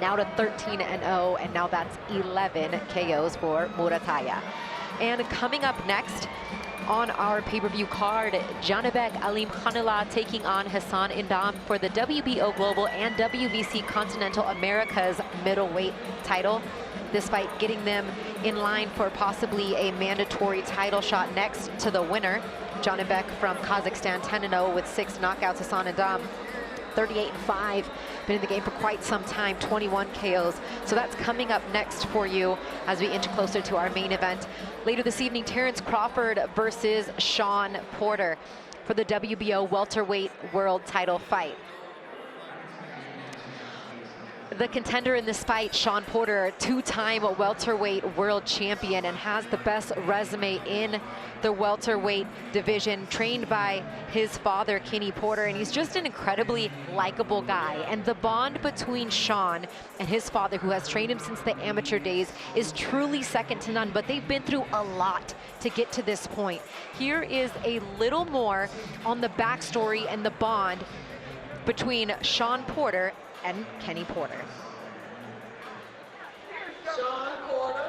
now to 13-0, and now that's 11 KOs for Murataya. And coming up next on our pay-per-view card, ZhanybekAlymkha taking on Zhykam for the WBO Global and WBC Continental Americas middleweight title. This fight getting them in line for possibly a mandatory title shot next to the winner. Zhanybek from Kazakhstan, 10-0 with 6 knockouts. Zhykam, 38-5, been in the game for quite some time, 21 KOs. So that's coming up next for you as we inch closer to our main event. Later this evening, Terrence Crawford versus Shawn Porter for the WBO welterweight world title fight. The contender in this fight, Shawn Porter, 2-time welterweight world champion and has the best resume in the welterweight division, trained by his father, Kenny Porter, and he's just an incredibly likable guy. And the bond between Shawn and his father, who has trained him since the amateur days, is truly second to none, but they've been through a lot to get to this point. Here is a little more on the backstory and the bond between Shawn Porter and Kenny Porter. Shawn Porter.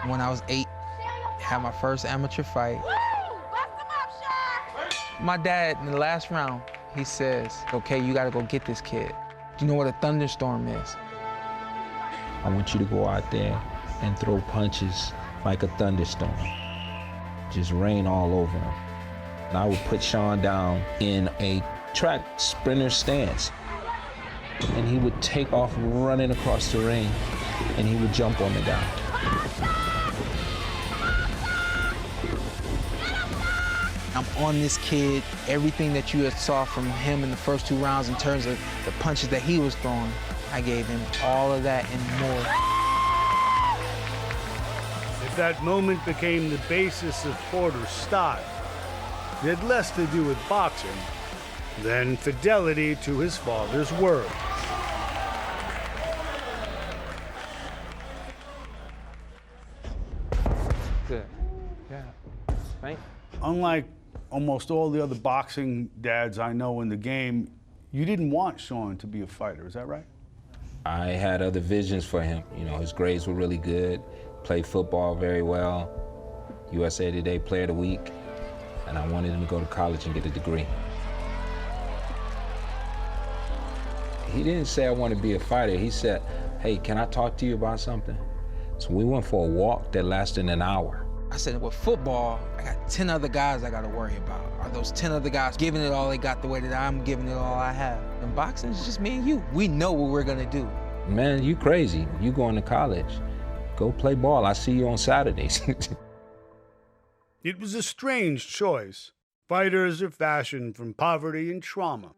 When I was 8, had my first amateur fight. My dad, in the last round, he says, okay, you gotta go get this kid. Do you know what a thunderstorm is? I want you to go out there and throw punches like a thunderstorm. Just rain all over him. And I would put Shawn down in a track sprinter stance. And he would take off running across the ring, and he would jump on the guy. I'm on this kid. Everything that you had saw from him in the first 2 rounds in terms of the punches that he was throwing, I gave him all of that and more. If that moment became the basis of Porter's style, it had less to do with boxing than fidelity to his father's word. Good. Yeah. Thank you. Unlike almost all the other boxing dads I know in the game, you didn't want Shawn to be a fighter, is that right? I had other visions for him. You know, his grades were really good, played football very well, USA Today Player of the Week, and I wanted him to go to college and get a degree. He didn't say I want to be a fighter. He said, hey, can I talk to you about something? So we went for a walk that lasted an hour. I said, with football, I got 10 other guys I got to worry about. Are those 10 other guys giving it all they got the way that I'm giving it all I have? In boxing, it's just me and you. We know what we're going to do. Man, you crazy. You going to college. Go play ball. I see you on Saturdays. It was a strange choice. Fighters are fashioned from poverty and trauma.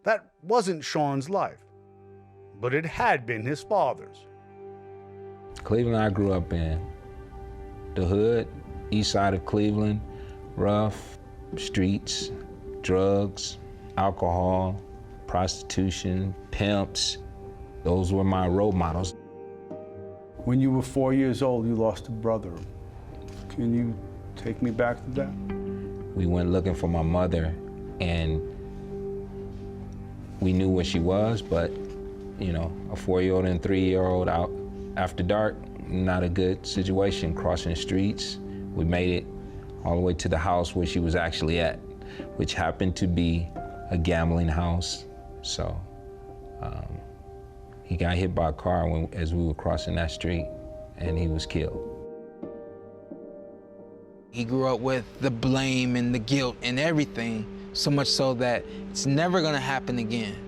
That wasn't Shawn's life, but it had been his father's. Cleveland, I grew up in. The hood, east side of Cleveland, rough, streets, drugs, alcohol, prostitution, pimps. Those were my role models. When you were 4 years old, you lost a brother. Can you take me back to that? We went looking for my mother, and we knew where she was, but, you know, a 4-year-old and 3-year-old out after dark, not a good situation, crossing the streets. We made it all the way to the house where she was actually at, which happened to be a gambling house. So he got hit by a car as we were crossing that street, and he was killed. He grew up with the blame and the guilt and everything, so much so that it's never gonna happen again.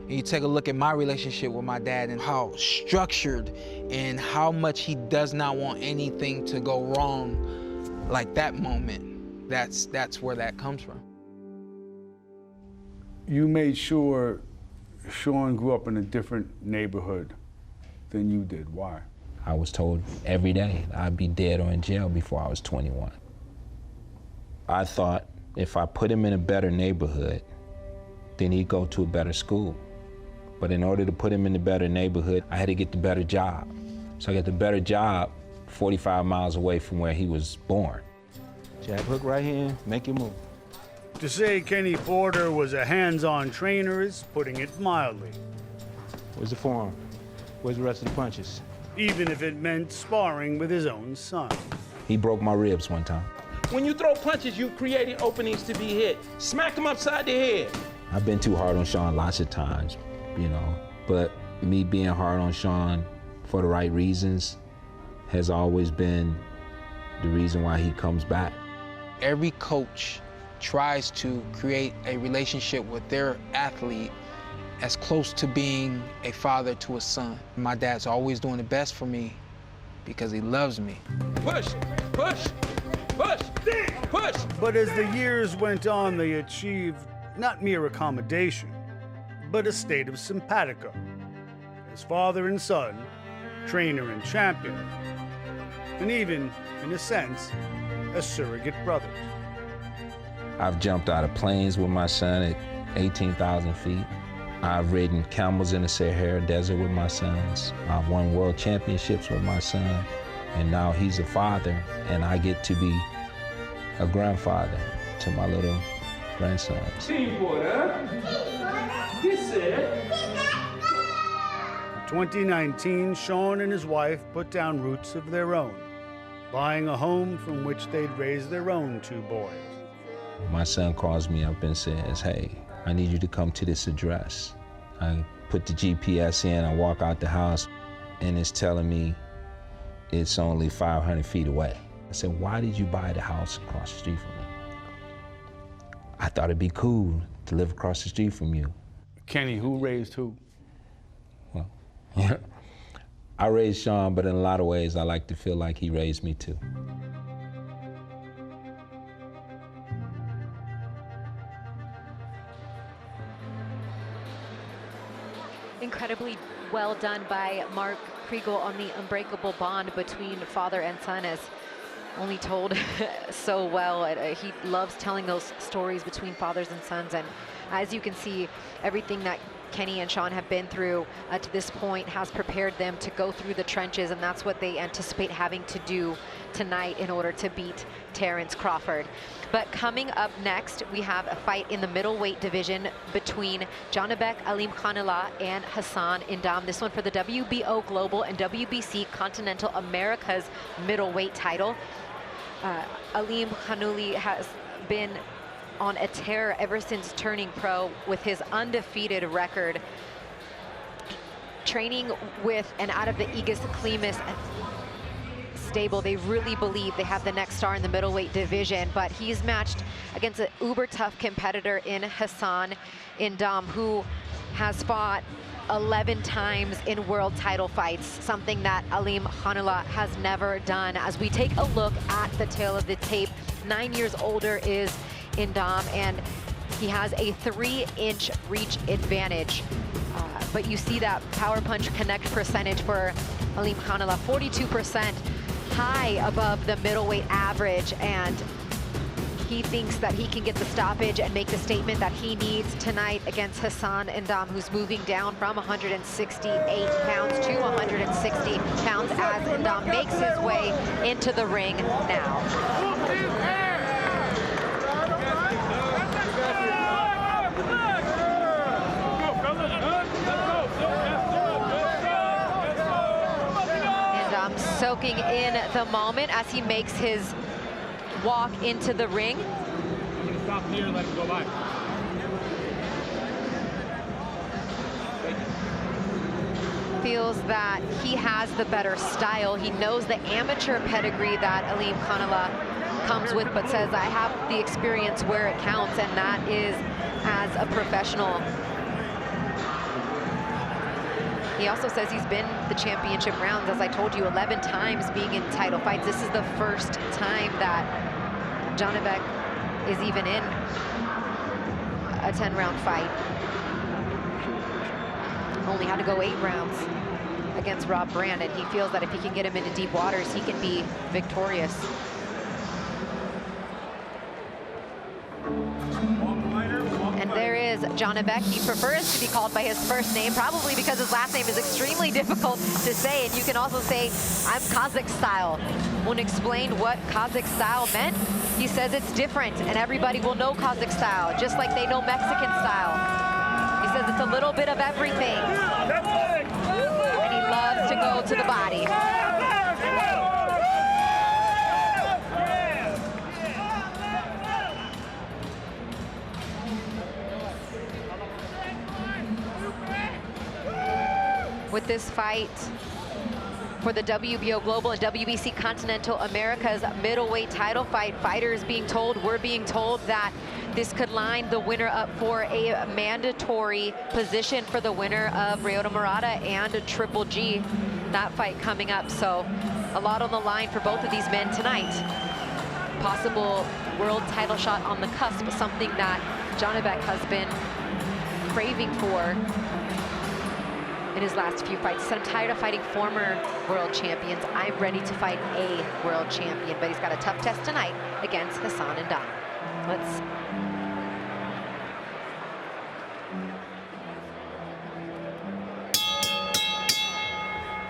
And you take a look at my relationship with my dad and how structured and how much he does not want anything to go wrong, like that moment, that's where that comes from. You made sure Shawn grew up in a different neighborhood than you did. Why? I was told every day I'd be dead or in jail before I was 21. I thought if I put him in a better neighborhood, then he'd go to a better school. But in order to put him in the better neighborhood, I had to get the better job. So I got the better job 45 miles away from where he was born. Jab hook right here, make it move. To say Kenny Porter was a hands-on trainer is putting it mildly, Where's the forearm? Where's the rest of the punches? even if it meant sparring with his own son. He broke my ribs one time. When you throw punches, you're creating openings to be hit. Smack him upside the head. I've been too hard on Sean lots of times, you know, but me being hard on Sean for the right reasons has always been the reason why he comes back. Every coach tries to create a relationship with their athlete as close to being a father to a son. My dad's always doing the best for me because he loves me. Push, push, push, push. But as the years went on, they achieved not mere accommodation, but a state of simpatico. As father and son, trainer and champion, and even, in a sense, as surrogate brothers. I've jumped out of planes with my son at 18,000 feet. I've ridden camels in the Sahara Desert with my sons. I've won world championships with my son. And now he's a father, and I get to be a grandfather to my little grandsons. Team Porter. He said. In 2019, Sean and his wife put down roots of their own, buying a home from which they'd raise their own 2 boys. My son calls me up and says, hey, I need you to come to this address. I put the GPS in, I walk out the house, and it's telling me it's only 500 feet away. I said, why did you buy the house across the street from me? I thought it'd be cool to live across the street from you. Kenny, who raised who? Well, I raised Sean, but in a lot of ways, I like to feel like he raised me too. Incredibly well done by Mark Kriegel on the unbreakable bond between father and son, as only told so well. He loves telling those stories between fathers and sons, and as you can see, everything that Kenny and Sean have been through to this point has prepared them to go through the trenches, and that's what they anticipate having to do tonight in order to beat Terrence Crawford. But coming up next, we have a fight in the middleweight division between ZhanybekAlymkha and HassanEn. This one for the WBO Global and WBC Continental Americas middleweight title. Alymkha has been on a tear ever since turning pro with his undefeated record. Training with and out of the Aegis Klimas stable, they really believe they have the next star in the middleweight division, but he's matched against an uber tough competitor in HassanEn, who has fought 11 times in world title fights, something that Alymkha has never done. As we take a look at the tail of the tape, 9 years older is Indam, and he has a 3-inch reach advantage. But you see that power punch connect percentage for Alymkha, 42%, high above the middleweight average, and he thinks that he can get the stoppage and make the statement that he needs tonight against HassanEn, who's moving down from 168 pounds to 160 pounds as Indam makes his way into the ring now. Soaking in the moment as he makes his walk into the ring. Stop here and let him go by. Feels that he has the better style. He knows the amateur pedigree that Alymkha comes with, but says, I have the experience where it counts, and that is as a professional. He also says he's been the championship rounds, as I told you, 11 times being in title fights. This is the first time that Zhanybek is even in a 10-round fight. Only had to go 8 rounds against Rob Brand, and he feels that if he can get him into deep waters, he can be victorious. And there is is Zhanybek. He prefers to be called by his first name, probably because his last name is extremely difficult to say. And you can also say, I'm Kazakh style. When explained what Kazakh style meant, he says it's different and everybody will know Kazakh style, just like they know Mexican style. He says it's a little bit of everything. And he loves to go to the body. With this fight for the WBO Global and WBC Continental America's middleweight title fight, fighters we're being told that this could line the winner up for a mandatory position for the winner of Ryota Murata and Triple G. That fight coming up, so a lot on the line for both of these men tonight. Possible world title shot on the cusp, something that Zhanybek has been craving for in his last few fights. He said, I'm tired of fighting former world champions. I'm ready to fight a world champion. But he's got a tough test tonight against HassanEn. Let's...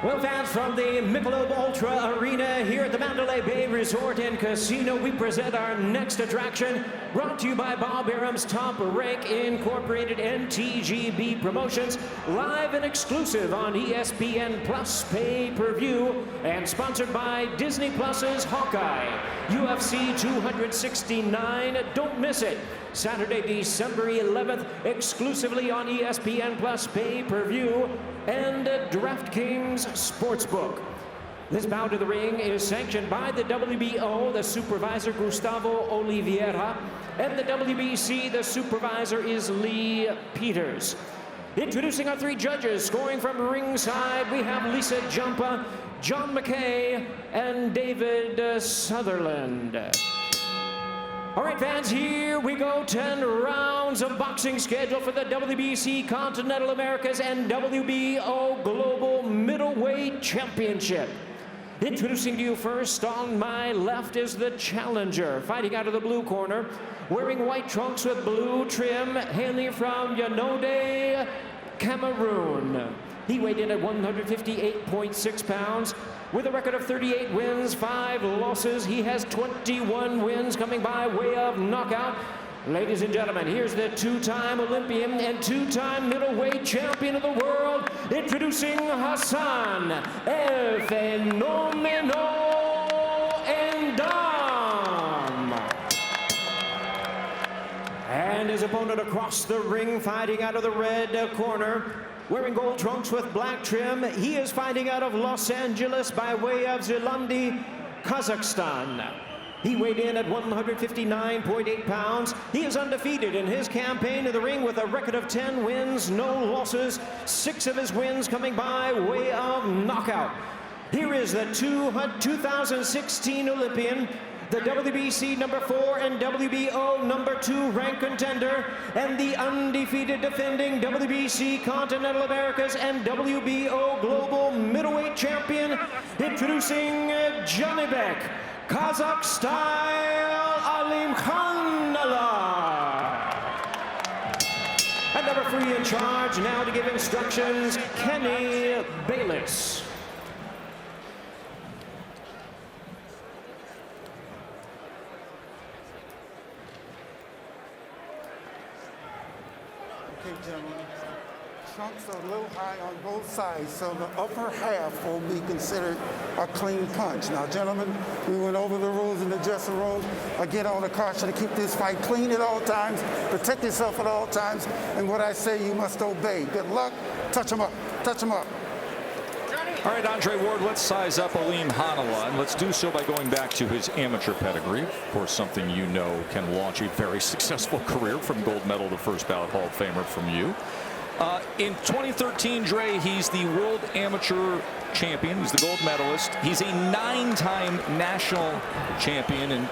Well, fans, from the Michelob Ultra Arena here at the Mandalay Bay Resort and Casino, we present our next attraction, brought to you by Bob Arum's Top Rank Incorporated NTGB Promotions, live and exclusive on ESPN Plus pay-per-view, and sponsored by Disney Plus's Hawkeye. UFC 269, don't miss it. Saturday, December 11th, exclusively on ESPN Plus pay-per-view and DraftKings Sportsbook. This bout to the ring is sanctioned by the WBO, the supervisor Gustavo Oliveira, and the WBC, the supervisor is Lee Peters. Introducing our three judges, scoring from ringside, we have Lisa Jumpa, John McKay, and David Sutherland. All right, fans, here we go. 10 rounds of boxing scheduled for the WBC Continental Americas and WBO Global Middleweight Championship. Introducing to you first, on my left is the challenger, fighting out of the blue corner, wearing white trunks with blue trim, hailing from Yaoundé, Cameroon. He weighed in at 158.6 pounds. With a record of 38 wins, 5 losses, he has 21 wins coming by way of knockout. Ladies and gentlemen, here's the two-time Olympian and two-time middleweight champion of the world, introducing Hassan El Fenomeno Endam. And his opponent across the ring, fighting out of the red corner, wearing gold trunks with black trim, he is fighting out of Los Angeles by way of Zilandi, Kazakhstan. He weighed in at 159.8 pounds. He is undefeated in his campaign to the ring with a record of 10 wins, no losses, 6 of his wins coming by way of knockout. Here is the 2016 Olympian, the WBC number 4 and WBO number 2 ranked contender, and the undefeated defending WBC Continental Americas and WBO Global Middleweight Champion, introducing Zhanybek, Kazakh style, Alymkha. And number 3 in charge now to give instructions, Kenny Bayless. Okay, gentlemen, trunks are a little high on both sides, so the upper half will be considered a clean punch. Now, gentlemen, we went over the rules in the dressing room. Again, on the caution to keep this fight clean at all times, protect yourself at all times, and what I say you must obey. Good luck. Touch him up. Touch him up. All right, Andre Ward, let's size up Alymkha, and let's do so by going back to his amateur pedigree. Of course, something you know can launch a very successful career, from gold medal to first ballot Hall of Famer from you. In 2013, Dre, he's the world amateur champion. He's the gold medalist. He's a 9-time national champion in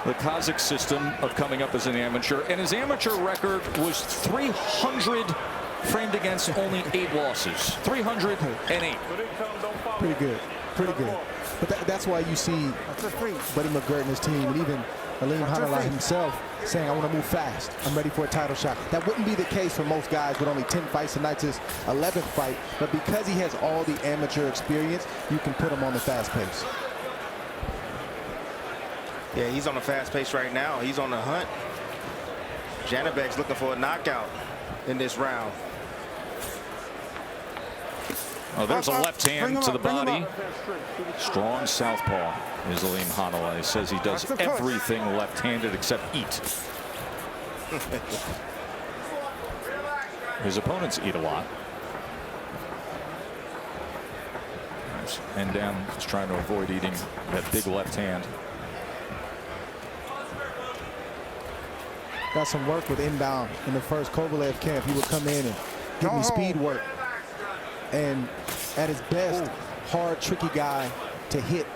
the Kazakh system of coming up as an amateur. And his amateur record was 300 framed against only 8 losses. 308. Pretty good. Pretty good. But that's why you see Buddy McGirt and his team, and even Aleem Hanallah himself saying, I want to move fast. I'm ready for a title shot. That wouldn't be the case for most guys with only 10 fights. Tonight's his 11th fight. But because he has all the amateur experience, you can put him on the fast pace. Yeah, he's on the fast pace right now. He's on the hunt. Zhanybek's looking for a knockout in this round. Oh, there's a left hand to the body. Strong southpaw is Aleem Hanallah. He says he does everything left-handed except eat. His opponents eat a lot. And down is trying to avoid eating that big left hand. Got some work with Indown in the first Kovalev camp. He would come in and give me speed work. And at his best, hard, tricky guy to hit.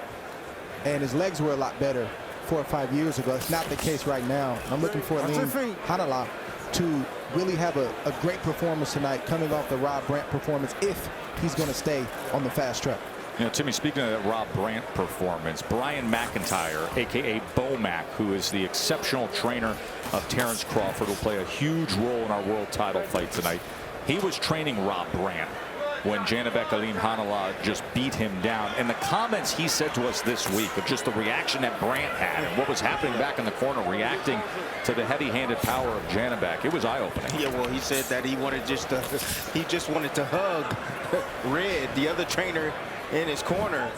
And his legs were a lot better 4 or 5 years ago. It's not the case right now. I'm looking for Aleem Hanallah to really have a great performance tonight, coming off the Rob Brandt performance, if he's going to stay on the fast track. You know, Timmy, speaking of that Rob Brandt performance, Brian McIntyre, a.k.a. Bo-Mac, who is the exceptional trainer of Terrence Crawford, will play a huge role in our world title fight tonight. He was training Rob Brandt when ZhanybekAlymkha Hanallah just beat him down. And the comments he said to us this week of just the reaction that Brandt had and what was happening back in the corner, reacting to the heavy-handed power of Zhanybek, it was eye-opening. Yeah, well, he said that he wanted he just wanted to hug Red, the other trainer in his corner,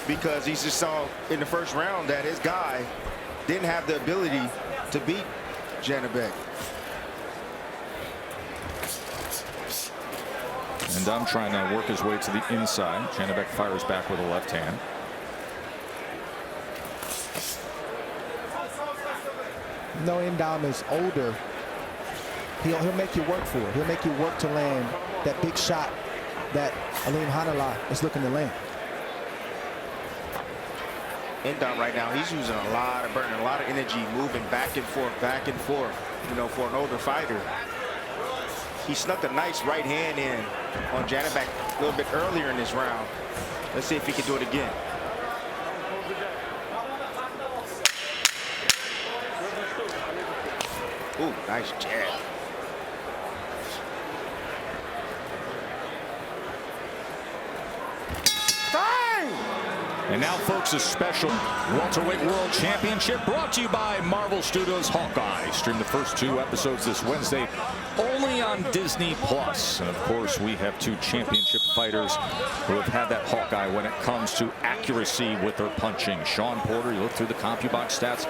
because he just saw in the first round that his guy didn't have the ability to beat Zhanybek. And Dom trying to work his way to the inside. Zhanybek fires back with a left hand. No, Indam is older. He'll make you work for it. He'll make you work to land that big shot that Aleem Hanallah is looking to land. Indam right now, he's using burning a lot of energy, moving back and forth, you know, for an older fighter. He snuck a nice right hand in on Zhanybek a little bit earlier in this round. Let's see if he can do it again. Ooh, nice jab. And now, folks, a special welterweight world championship brought to you by Marvel Studios Hawkeye. Stream the first 2 episodes this Wednesday only on Disney+. And of course, we have 2 championship fighters who have had that Hawkeye when it comes to accuracy with their punching. Shawn Porter, you look through the CompuBox stats,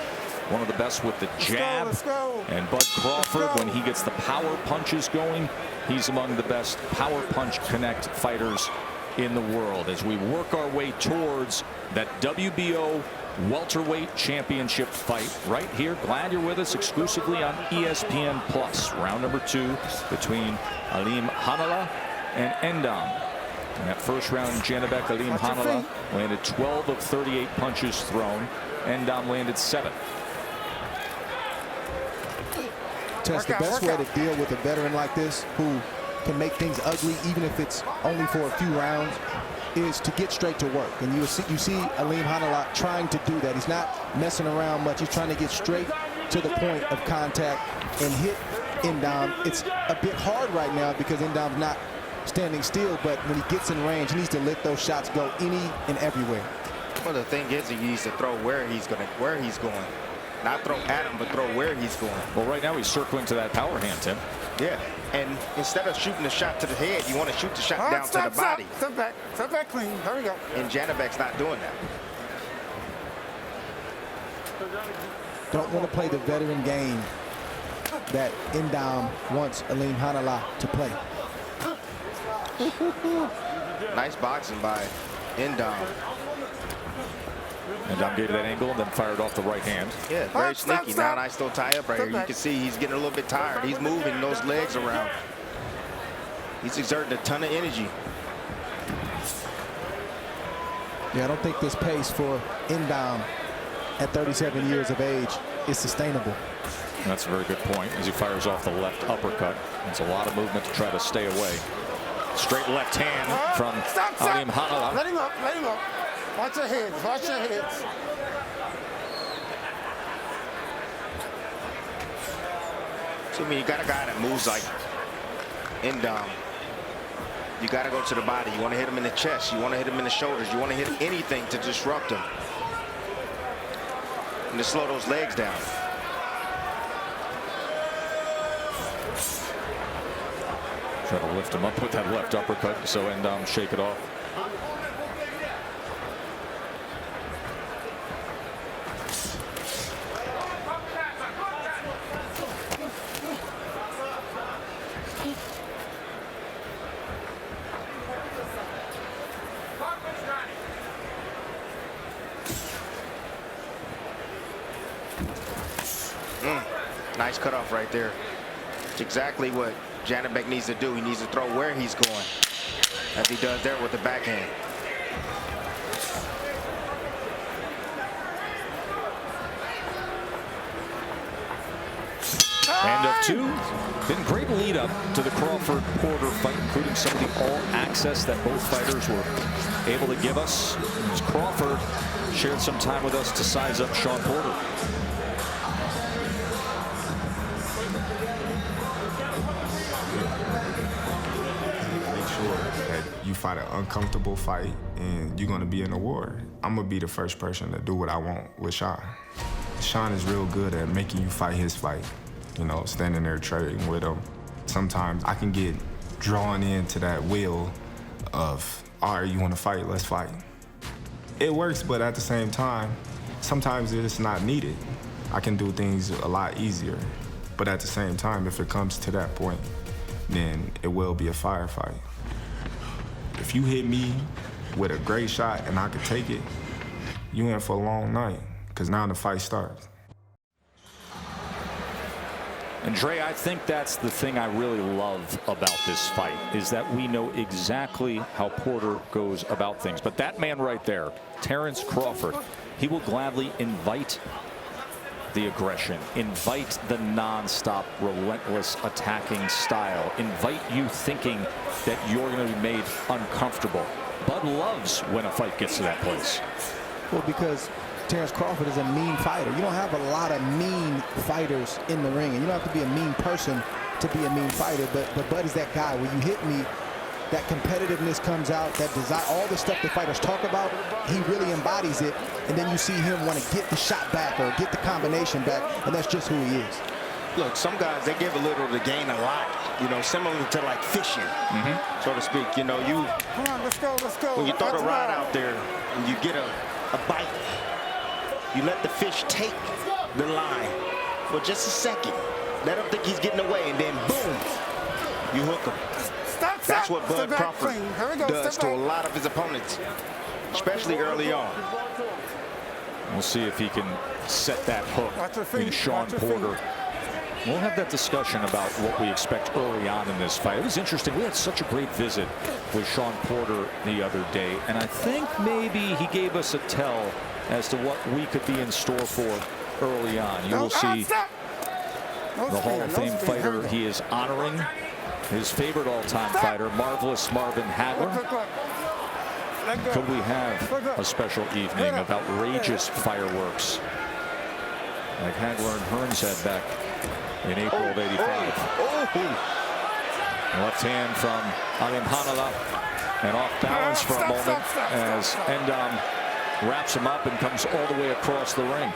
one of the best with the jab. And Bud Crawford, when he gets the power punches going, he's among the best power punch connect fighters in the world as we work our way towards that WBO welterweight championship fight right here. Glad you're with us exclusively on ESPN Plus. Round number 2 between Aleem Hanallah and Indam. In that first round, ZhanybekAlymkha Hanallah landed 12 of 38 punches thrown. Indam landed 7. Tess, the best way to deal with a veteran like this who can make things ugly, even if it's only for a few rounds, is to get straight to work. And you see Aleem Hanallah trying to do that. He's not messing around much. He's trying to get straight to the point of contact and hit Indam. It's a bit hard right now because Indam's not standing still, but when he gets in range, he needs to let those shots go any and everywhere. Well, the thing is, he needs to throw where he's going. Not throw at him, but throw where he's going. Well, right now he's circling to that power hand, Tim. Yeah, and instead of shooting the shot to the head, you want to shoot the shot down to the body. Step back clean. There we go. And Zhanybek's not doing that. Don't want to play the veteran game that Indam wants Aleem Hanallah to play. Nice boxing by Indam. Indam gave that angle and then fired off the right hand. Yeah, very sneaky. Now nice little tie up right here. You can see he's getting a little bit tired. He's moving those legs around. He's exerting a ton of energy. Yeah, I don't think this pace for Indam at 37 years of age is sustainable. That's a very good point as he fires off the left uppercut. It's a lot of movement to try to stay away. Straight left hand from Aleem Hanallah. Let him up, let him up. Watch your heads, watch your heads. So, I mean, you got a guy that moves like Endom. You got to go to the body. You want to hit him in the chest. You want to hit him in the shoulders. You want to hit anything to disrupt him. And to slow those legs down. Try to lift him up with that left uppercut, so Endom shake it off. Nice cutoff right there. It's exactly what Zhanybek needs to do. He needs to throw where he's going, as he does there with the backhand. End of two. Been great lead up to the Crawford-Porter fight, including some of the all-access that both fighters were able to give us. As Crawford shared some time with us to size up Shawn Porter. You fight an uncomfortable fight and you're gonna be in a war. I'm gonna be the first person to do what I want with Shawn. Shawn is real good at making you fight his fight. You know, standing there trading with him. Sometimes I can get drawn into that wheel of, all right, you wanna fight, let's fight. It works, but at the same time, sometimes it's not needed. I can do things a lot easier. But at the same time, if it comes to that point, then it will be a firefight. If you hit me with a great shot and I could take it, you in for a long night, because now the fight starts. And Dre, I think that's the thing I really love about this fight, is that we know exactly how Porter goes about things. But that man right there, Terrence Crawford, he will gladly invite the aggression, invite the non-stop, relentless attacking style, invite you thinking that you're going to be made uncomfortable. Bud loves when a fight gets to that place. Well, because Terrence Crawford is a mean fighter. You don't have a lot of mean fighters in the ring, and you don't have to be a mean person to be a mean fighter, but Bud is that guy. When you hit me, that competitiveness comes out, that desire, all the stuff the fighters talk about, he really embodies it, and then you see him want to get the shot back or get the combination back, and that's just who he is. Look, some guys, they give a little to gain a lot, you know, similar to like fishing, so to speak. You know, Come on, let's go, let's go. when you throw the rod out there and you get a bite, you let the fish take the line for just a second. Let him think he's getting away, and then boom, you hook him. That's what Bud Crawford does to a lot of his opponents, especially early on. We'll see if he can set that hook in Shawn Porter. We'll have that discussion about what we expect early on in this fight. It was interesting. We had such a great visit with Shawn Porter the other day, and I think maybe he gave us a tell as to what we could be in store for early on. You will see the Hall of Fame fighter he is honoring, his favorite all-time fighter, Marvelous Marvin Hagler. Could we have a special evening of outrageous fireworks like Hagler and Hearns had back in April of '85? Left hand from Alymkha, and off balance for a moment as Endom wraps him up and comes all the way across the ring.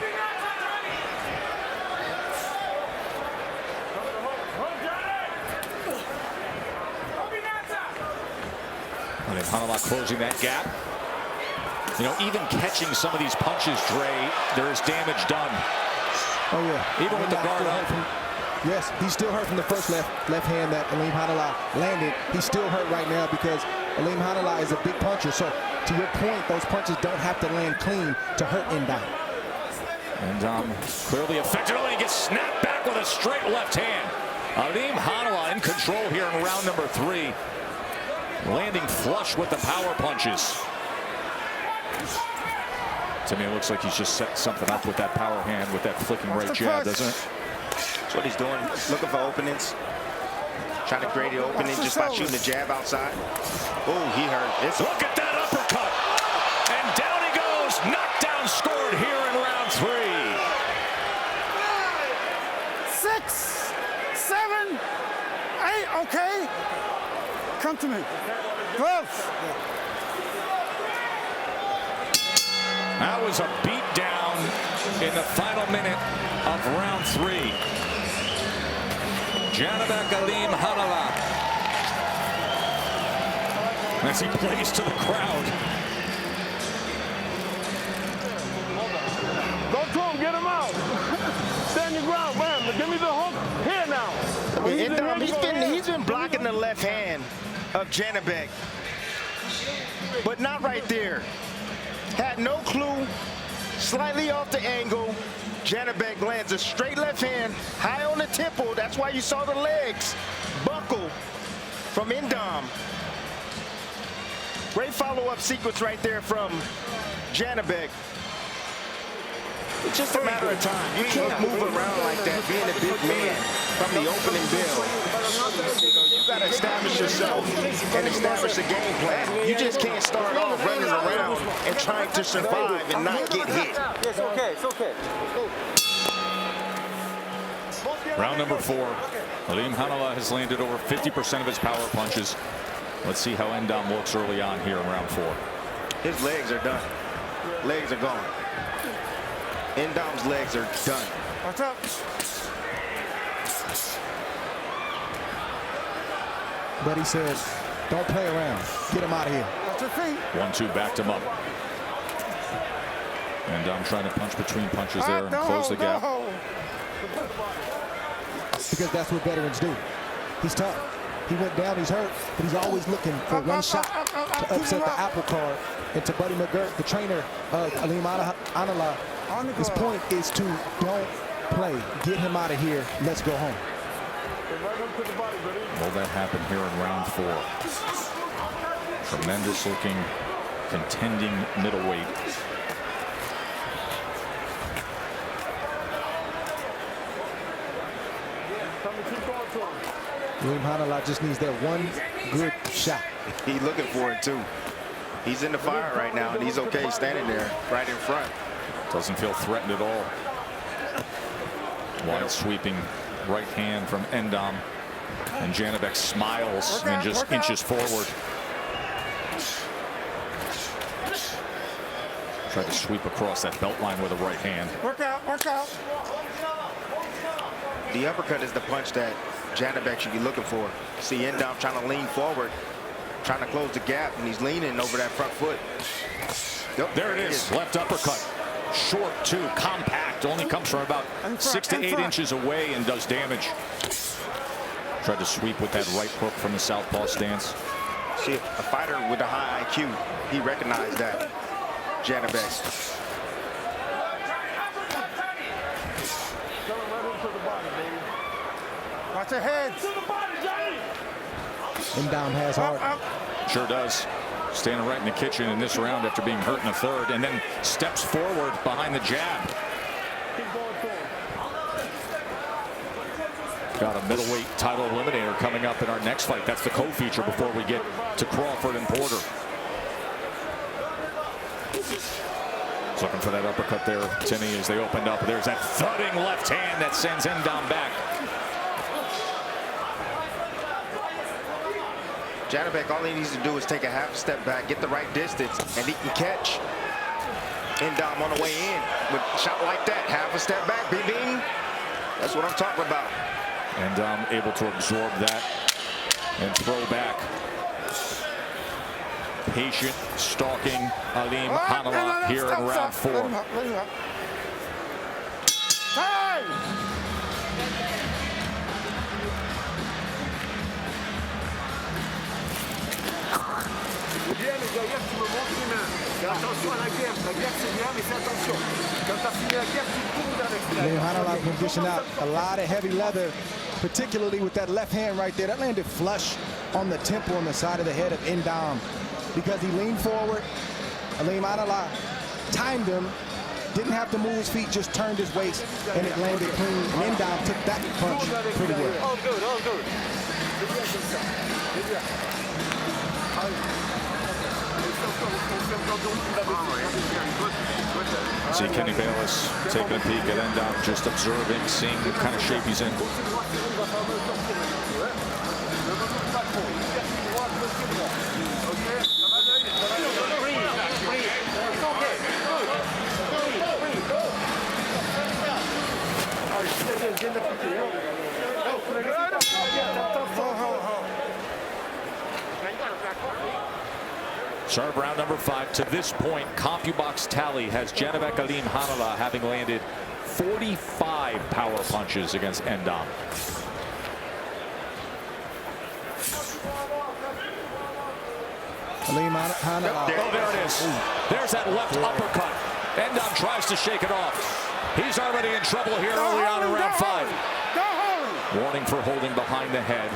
Alymkha closing that gap. You know, even catching some of these punches, Dre, there is damage done. Oh yeah. Even with the guard up. Yes, he's still hurt from the first left hand that Alymkha landed. He's still hurt right now because Alymkha is a big puncher. So to your point, those punches don't have to land clean to hurt Endom. And clearly effective. He gets snapped back with a straight left hand. Alymkha in control here in round number 3. Landing flush with the power punches. To me, it looks like he's just set something up with that power hand, with that flicking right jab, doesn't it? That's what he's doing, looking for openings. Trying to create the opening just by shooting the jab outside. Oh, he hurt. Look at that uppercut. And down he goes. Knockdown scored here in round 3. 6, 7. 7, 8, okay. Come to me. Gloves. That was a beat down in the final minute of round 3. ZhanybekAlymkha as he plays to the crowd. Go to him, get him out. Stand your ground, bam. Give me the hook here now. He's been blocking the left hand of Zhanybek, but not right there. Had no clue, slightly off the angle. Zhanybek lands a straight left hand, high on the temple. That's why you saw the legs buckle from Endam. Great follow-up sequence right there from Zhanybek. It's just a matter of time. You can't move around like that, being a big man from the opening bell. You got to establish yourself and establish a game plan. You just can't start off running around and trying to survive and not get hit. It's okay, it's okay. Round number 4. Alymkha has landed over 50% of his power punches. Let's see how Endam looks early on here in round 4. His legs are done. Legs are gone. Endam's legs are done. Watch out. But he said, don't play around. Get him out of here. Watch your feet. 1-2 backed him up. Endam trying to punch between punches there and close the gap. Because that's what veterans do. He's tough. He went down, he's hurt, but he's always looking for one shot to upset the apple cart. And to Buddy McGirt, the trainer of Alymkha, his point is to don't play. Get him out of here. Let's go home. Will that happen here in round 4? Tremendous looking contending middleweight. Alymkha just needs that one good shot. He's looking for it too. He's in the fire right now, and he's okay standing there right in front. Doesn't feel threatened at all. Wide sweeping right hand from Endam. And Zhanybek smiles and just inches forward. Tried to sweep across that belt line with a right hand. Work out, work out. The uppercut is the punch that Zhanybek should be looking for. See Endam trying to lean forward, trying to close the gap, and he's leaning over that front foot. Yep, there it is. Left uppercut. Short too, compact. Only comes from about 6 to 8 inches away and does damage. Tried to sweep with that right hook from the southpaw stance. See, a fighter with a high IQ, he recognized that. Zhanybek. Watch your head. Endam has heart. Sure does. Standing right in the kitchen in this round after being hurt in the 3rd, and then steps forward behind the jab. Got a middleweight title eliminator coming up in our next fight. That's the co-feature before we get to Crawford and Porter. Looking for that uppercut there, Timmy, as they opened up. There's that thudding left hand that sends Endam back. Zhanybek, all he needs to do is take a half step back, get the right distance, and he can catch Endam on the way in. With a shot like that, half a step back, bing, bing. That's what I'm talking about. Endam able to absorb that and throw back. Patient, stalking Alymkha here in round 4. Time! Alymkha been dishing out a lot of heavy leather, particularly with that left hand right there. That landed flush on the temple on the side of the head of Endam. Because he leaned forward, Alymkha timed him, didn't have to move his feet, just turned his waist, and it landed clean. And Endam took that punch pretty well. All good, all good. See Kenny Bayless taking a peek at Endom, just observing, seeing what kind of shape he's in. Serve round number 5. To this point, CompuBox tally has ZhanybekAlymkha having landed 45 power punches against Endom. Alimkha. Oh, there it is. There's that left uppercut. Endom tries to shake it off. He's already in trouble here early on in round 5. Warning for holding behind the head.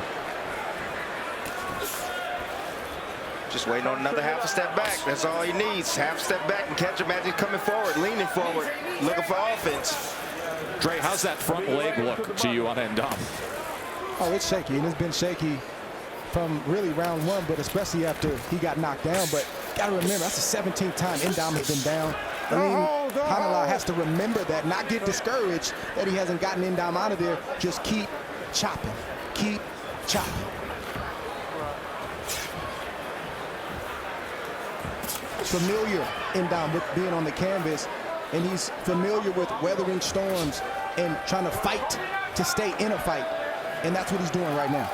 Just waiting on another half a step back. That's all he needs. Half a step back and catch him as he's coming forward, leaning forward, looking for offense. Dre, how's that front leg look to you on Endom? Oh, it's shaky, and it's been shaky from really round 1, but especially after he got knocked down. But got to remember, that's the 17th time Endom has been down. Alimkha has to remember that, not get discouraged that he hasn't gotten Endom out of there. Just keep chopping. Keep chopping. Familiar Endom with being on the canvas, and he's familiar with weathering storms and trying to fight to stay in a fight, and that's what he's doing right now.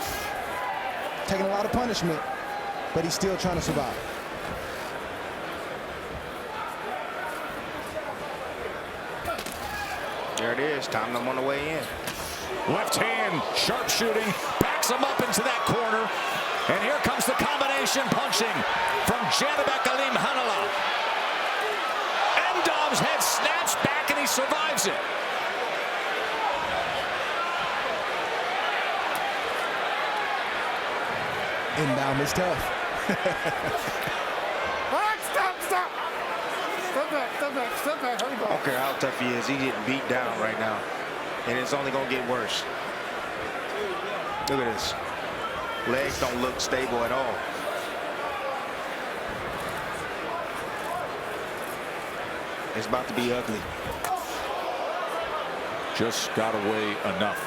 Taking a lot of punishment, but he's still trying to survive. There it is. Time them on the way in. Left hand, sharp shooting, backs him up into that corner. And here comes the combination punching from ZhanybekAlymkha. Endom's head snaps back and he survives it. Endom is tough. Stop. Step back. I don't care how tough he is. He's getting beat down right now. And it's only going to get worse. Look at this. Legs don't look stable at all. It's about to be ugly. Just got away enough.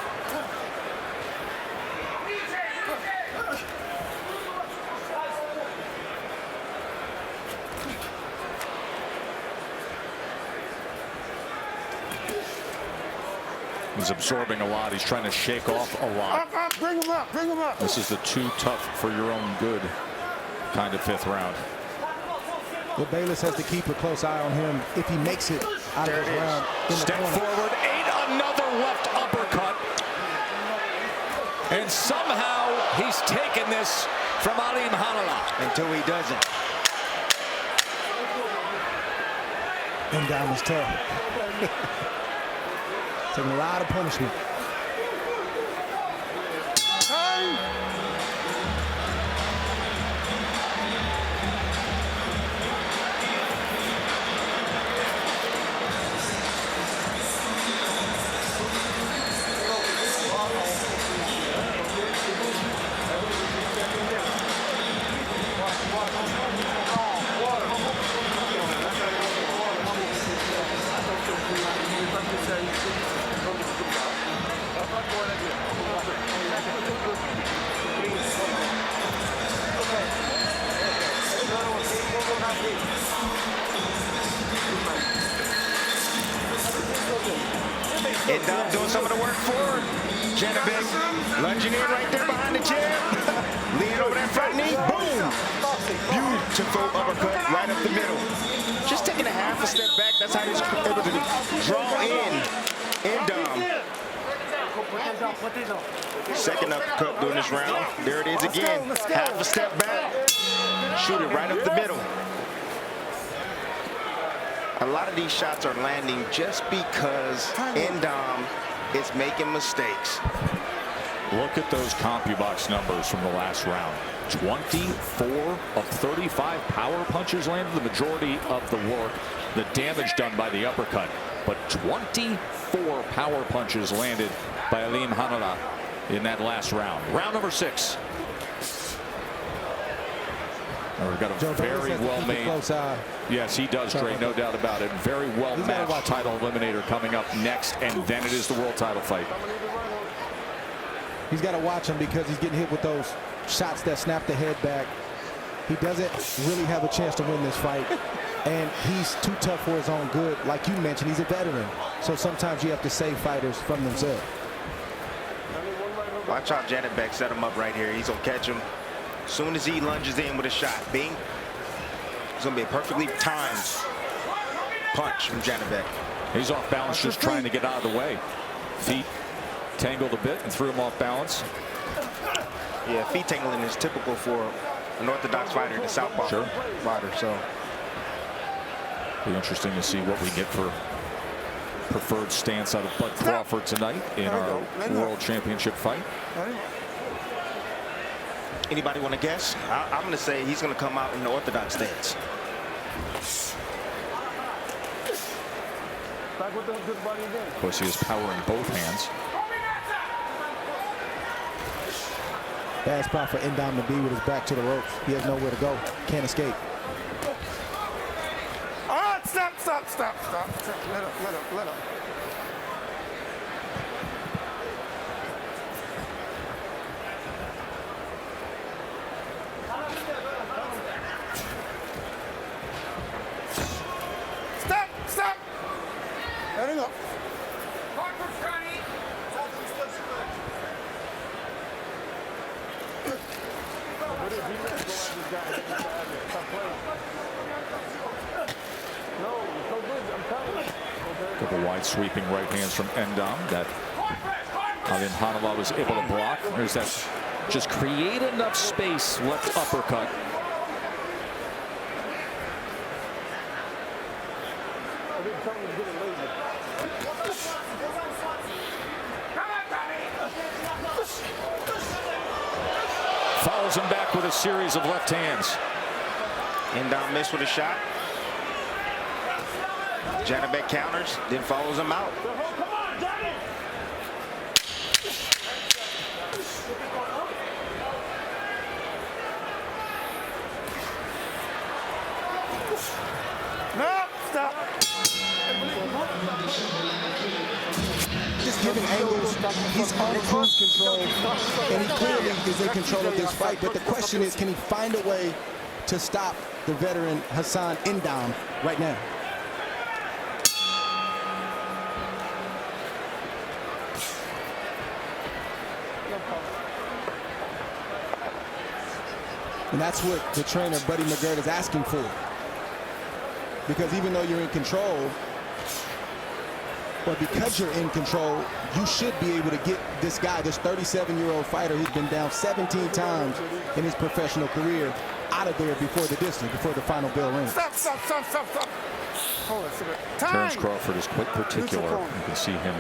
He's absorbing a lot. He's trying to shake off a lot. Bring him up. This is the too tough for your own good kind of 5th round. Well, Bayless has to keep a close eye on him if he makes it out of this round. Step forward, another left uppercut. And somehow he's taken this from Alimkha. Until he doesn't. Endom is tough. Taking a lot of punishment. Endom doing some of the work forward. Zhanybek lunging in right there behind the chair. Leaning over that front knee. Boom! Beautiful uppercut right up the middle. Just taking a half a step back. That's how he's able to draw in Endom. Second uppercut during this round. There it is again. Half a step back. Shoot it right up the middle. A lot of these shots are landing just because Endom is making mistakes. Look at those CompuBox numbers from the last round. 24 of 35 power punches landed, the majority of the work, the damage done by the uppercut. But 24 power punches landed by Alimkha in that last round. Round number 6. We've got a Joe very well-made. Yes, he does, Dre, no doubt about it. Very well-matched title eliminator coming up next, and then it is the world title fight. He's got to watch him because he's getting hit with those shots that snap the head back. He doesn't really have a chance to win this fight, and he's too tough for his own good. Like you mentioned, he's a veteran, so sometimes you have to save fighters from themselves. Watch how Janibek set him up right here. He's going to catch him. As soon as he lunges in with a shot, bing. It's going to be a perfectly timed punch from Janibek. He's off balance, just trying to get out of the way. Feet tangled a bit and threw him off balance. Yeah, feet tangling is typical for an orthodox fighter, the southpaw fighter. So be interesting to see what we get for preferred stance out of Bud Crawford tonight in our World Championship fight. Anybody want to guess? I'm going to say he's going to come out in the orthodox stance. Of course, he has power in both hands. Bad spot for Endam to be with his back to the ropes. He has nowhere to go. Can't escape. Oh, stop. Let up. Stop. Let him go. Couple wide sweeping right hands from Endam that Alimkhanova was able to block. There's that, just create enough space, left uppercut. Follows him back with a series of left hands. Endam missed with a shot. Janibek counters, then follows him out. No, stop. Just giving angles. He's on cruise control, and he clearly is in control of this fight. But the question is, can he find a way to stop the veteran Hassan Endam right now? And that's what the trainer, Buddy McGirt, is asking for. Because even though you're in control, but because you're in control, you should be able to get this guy, this 37-year-old fighter who's been down 17 times in his professional career, out of there before the distance, before the final bell rings. Stop. Hold on a second. Terence Crawford is quite particular. You can see him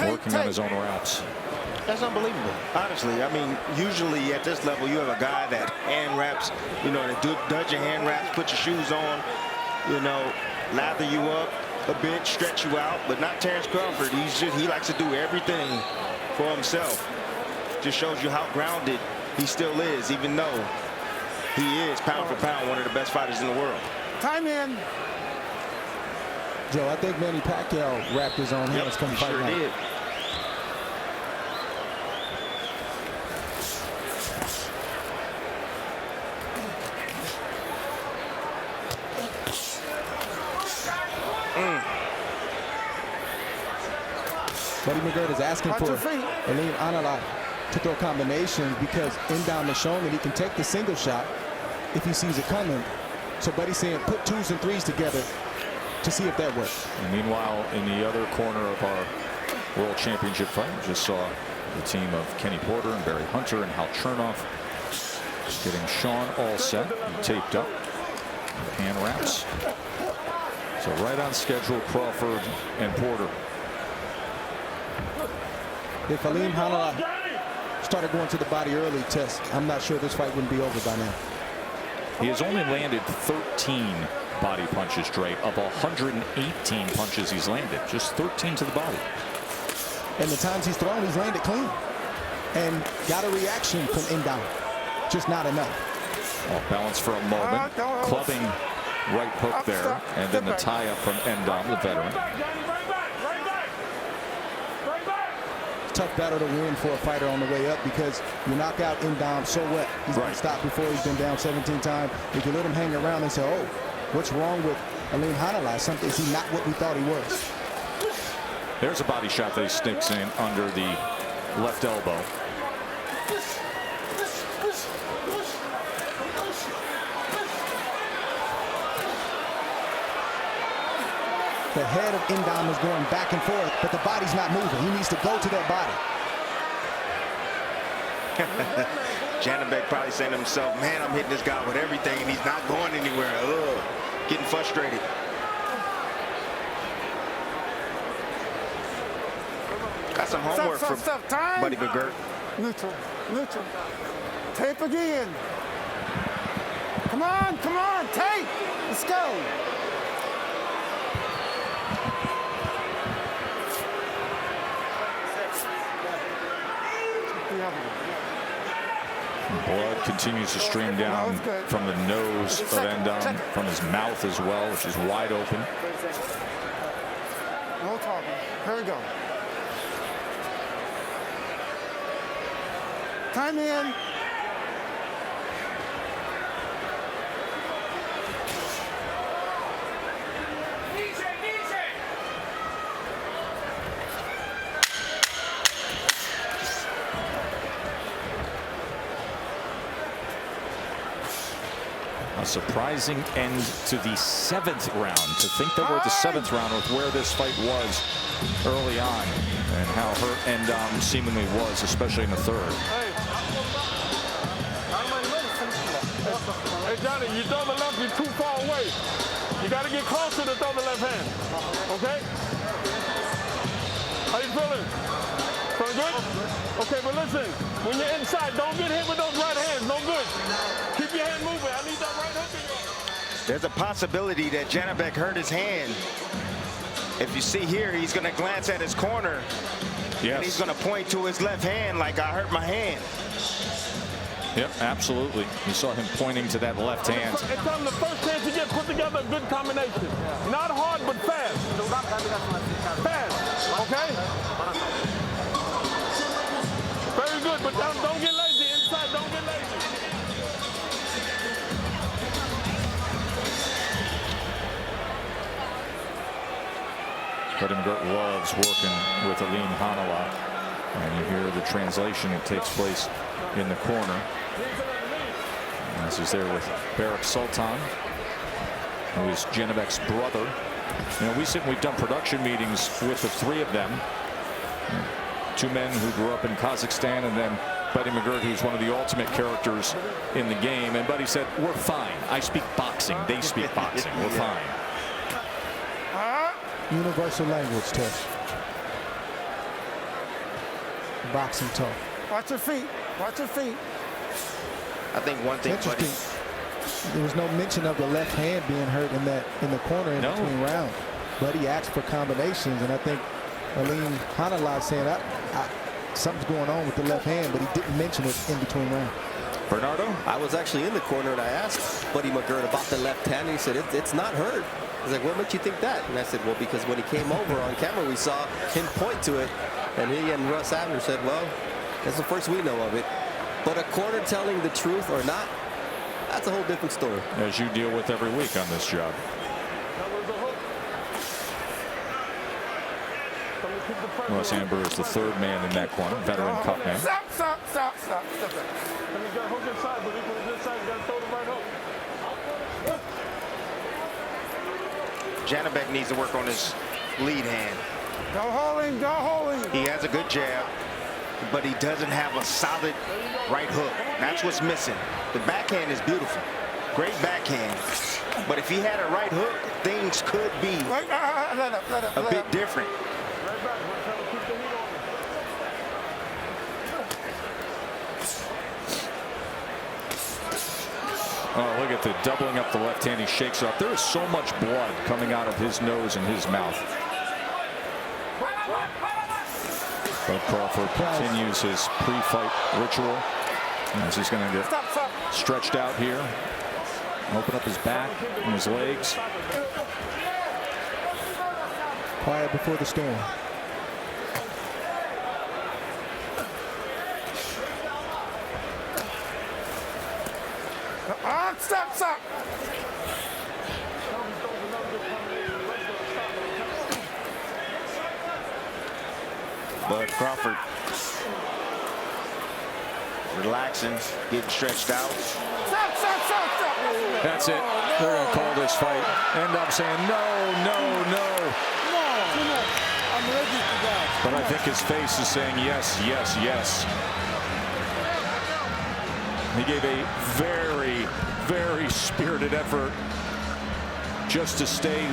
working on his own wraps. That's unbelievable. Honestly, I mean, usually at this level, you have a guy that hand wraps, that does your hand wraps, put your shoes on, lather you up a bit, stretch you out, but not Terence Crawford. He likes to do everything for himself. Just shows you how grounded he still is, even though he is pound for pound one of the best fighters in the world. Time in. Joe, I think Manny Pacquiao wrapped his own hands come fight night. Sure did. Buddy McGirt is asking for Alimkhanova to throw combinations because Endam has shown that he can take the single shot if he sees it coming. So Buddy's saying put 2s and 3s together to see if that works. And meanwhile, in the other corner of our World Championship fight, we just saw the team of Kenny Porter and Barry Hunter and Hal Chernoff getting Sean all set and taped up. Hand wraps. So right on schedule, Crawford and Porter. If Alimkhanova started going to the body early, Tess, I'm not sure this fight wouldn't be over by now. He has only landed 13 body punches, Dre, of 118 punches he's landed. Just 13 to the body. And the times he's thrown, he's landed clean. And got a reaction from Endam. Just not enough. Off balance for a moment. Clubbing right hook there. And then the tie-up from Endom, the veteran. Tough battle to win for a fighter on the way up because you knock out Endom so what? He's been stopped before. He's been down 17 times. If you let him hang around and say, oh, what's wrong with Alymkha? Something, is he not what we thought he was? There's a body shot that he sticks in under the left elbow. The head of Endom is going back and forth, but the body's not moving. He needs to go to that body. Zhanybek probably saying to himself, man, I'm hitting this guy with everything, and he's not going anywhere. Ugh, getting frustrated. Got some homework from Buddy McGirt. Neutral, neutral. Tape again. Come on, tape. Let's go. Blood continues to stream down from the nose of Endom, from his mouth as well, which is wide open. No talking. Here we go. Time in. A surprising end to the 7th round. To think that we're at the 7th round with where this fight was early on and how hurt Endom seemingly was, especially in the 3rd. Hey, Johnny, you throw the left, you're too far away. You got to get closer to throw the left hand. Okay? How you feeling? Feeling good? Okay, but listen, when you're inside, don't get hit with those right hands. No good. Keep your hand moving. I need that right hook in you. There's a possibility that Zhanybek hurt his hand. If you see here, he's going to glance at his corner. Yes. And he's going to point to his left hand like, I hurt my hand. Yep, absolutely. You saw him pointing to that left hand. It's on the first chance you get, put together a good combination. Not hard, but fast. Fast, okay? Very good, but don't get lazy inside. Don't get lazy. Buddy McGirt loves working with Alymkha. And you hear the translation that takes place in the corner. As he's there with Barak Sultan, who is Zhanybek's brother. You know, we've done production meetings with the 3 of them. 2 men who grew up in Kazakhstan, and then Buddy McGirt, who's one of the ultimate characters in the game. And Buddy said, we're fine. I speak boxing. They speak boxing. We're fine. Universal language, Tess. Boxing talk. Watch your feet. Watch your feet. I think one thing, Buddy. There was no mention of the left hand being hurt in the corner in between rounds. Buddy asked for combinations, and I think Alymkha saying something's going on with the left hand, but he didn't mention it in between rounds. Bernardo? I was actually in the corner, and I asked Buddy McGirt about the left hand, and he said, it's not hurt. He's like, what makes you think that? And I said, well, because when he came over on camera, we saw him point to it, and he and Russ Abner said, well, that's the first we know of it. But a corner telling the truth or not, that's a whole different story. As you deal with every week on this job. Russ Amber is the 3rd man in that corner, veteran cut man. Stop. Zhanybek needs to work on his lead hand. Go hold him. He has a good jab, but he doesn't have a solid right hook. That's what's missing. The backhand is beautiful. Great backhand. But if he had a right hook, things could be a bit different. Oh, look at the doubling up the left hand. He shakes it off. There is so much blood coming out of his nose and his mouth. But Crawford continues his pre-fight ritual. As he's going to get stretched out here. Open up his back and his legs. Quiet before the storm. Stop. But Crawford relaxing, getting stretched out. That's it. They're going to call this fight. End up saying no. I'm ready to go. But I think his face is saying yes. He gave a very, very spirited effort just to stay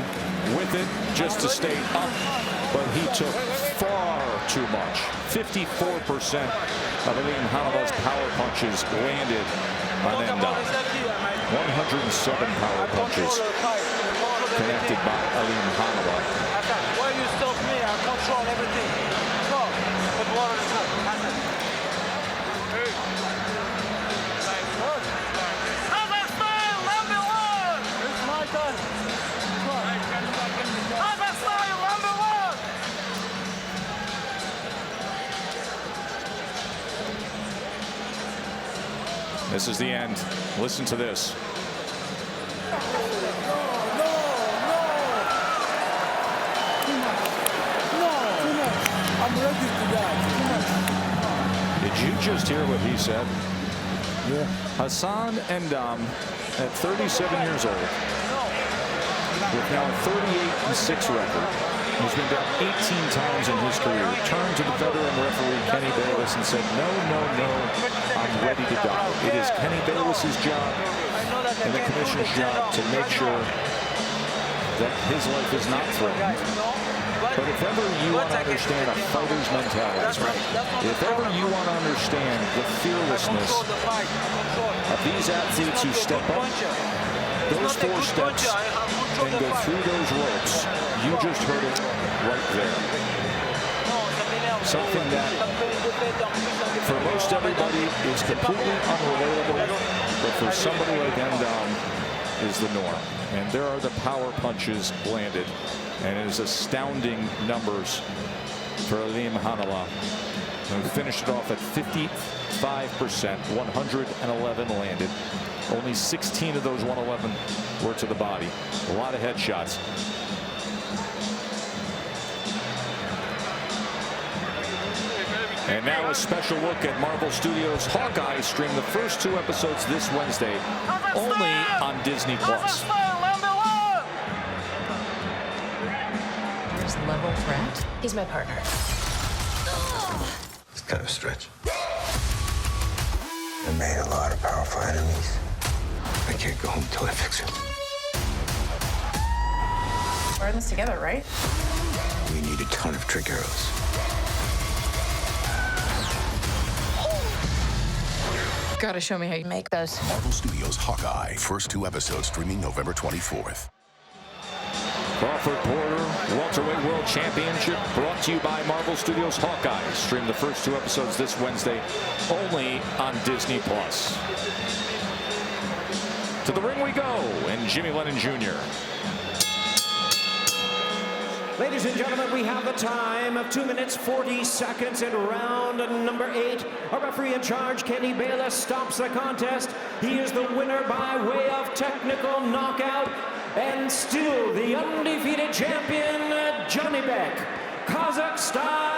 with it, just to stay up. But he took far too much. 54% of Aleem Hanala's power punches landed on Endam. 107 power punches connected by Aleem Hanala. Why you stop me? I control everything. Go. Put water in the cup. It's my turn. This is the end. Listen to this. I'm ready to die. Did you just hear what he said? Yeah. Hassan Endam, at 37 years old, with now a 38-6 record, he's been down 18 times in his career, turned to the veteran referee Kenny Bayless and said, no, I'm ready to die. It is Kenny Bayless's job and the commission's job to make sure that his life is not threatened. But if ever you want to understand a fighter's mentality, if ever you want to understand the fearlessness of these athletes who step up, those 4 steps and go through those ropes, you just heard it right there. Something that, for most everybody, is completely unrelatable, but for somebody like Endam is the norm. And there are the power punches landed, and it is astounding numbers for Aleem Hanala, who finished it off at 55%, 111 landed. Only 16 of those 111 were to the body. A lot of headshots. And now a special look at Marvel Studios' Hawkeye stream the first 2 episodes this Wednesday, only on Disney+. There's level threat. He's my partner. It's kind of a stretch. I made a lot of powerful enemies. I can't go home until I fix it. We're in this together, right? We need a ton of trick arrows. Gotta show me how you make those. Marvel Studios' Hawkeye. First 2 episodes streaming November 24th. Crawford Porter Welterweight World Championship brought to you by Marvel Studios' Hawkeye. Stream the first 2 episodes this Wednesday, only on Disney+. To the ring we go, and Jimmy Lennon Jr. Ladies and gentlemen, we have the time of 2 minutes 40 seconds in round number 8. Our referee in charge, Kenny Bayless, stops the contest. He is the winner by way of technical knockout, and still the undefeated champion, ZhanybekAlymkha, Kazakhstan.